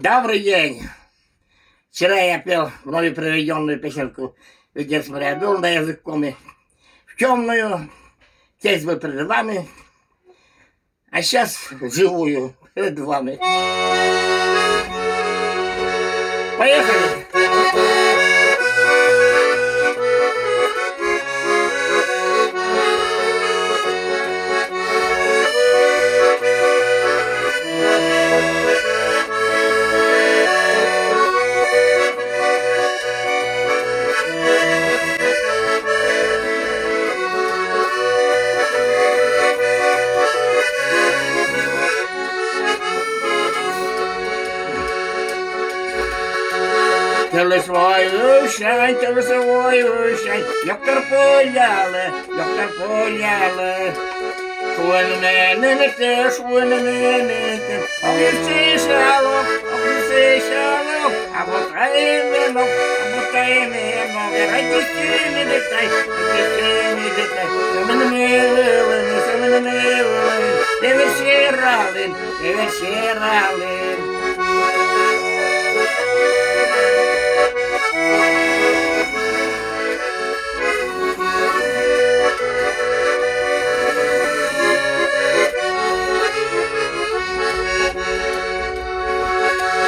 Добрый день. Вчера я пел вновь приведенную песенку «Ведец моря дул на язык коми в темную, тесть был перед вами, а сейчас живую перед вами». Поехали! Телесвой ушань, Йоктор поляли, Шуенмене те, Обвisi шало, А вот именно, Родители летай, Версиралин.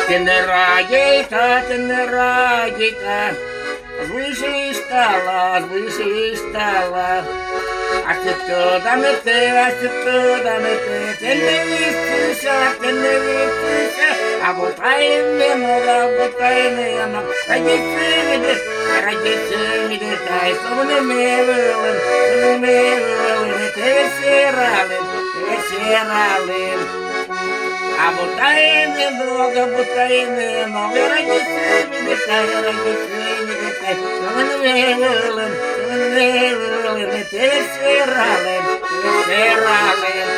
Тенерагейта, звыше стала, а ты туда мете, теневистися, а вот именно, родители детай, сумнемевелен, Версиралин. А бутайны много, родители детай, Версиралин.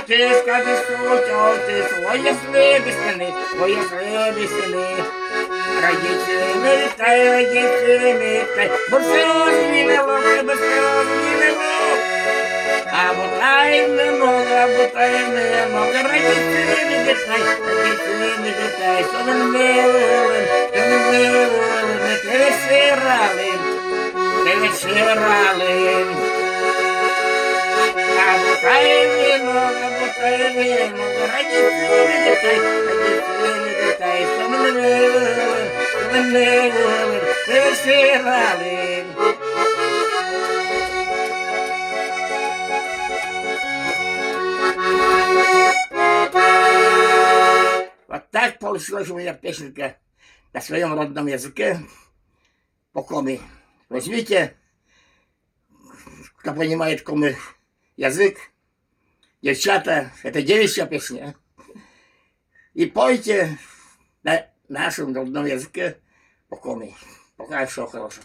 Скажи, свои слабостяны, родители мечтай, слез не лило, а бутайны много, родители мечтай, сумневелен, Версиралин. Родители детай, сумневелен, Версиралин. Вот так получилась у меня песенка на своем родном языке по коми. Возьмите, кто понимает коми язык, девчата, это девичья песня, и пойте на нашем родном языке по коми. Пока все хорошо.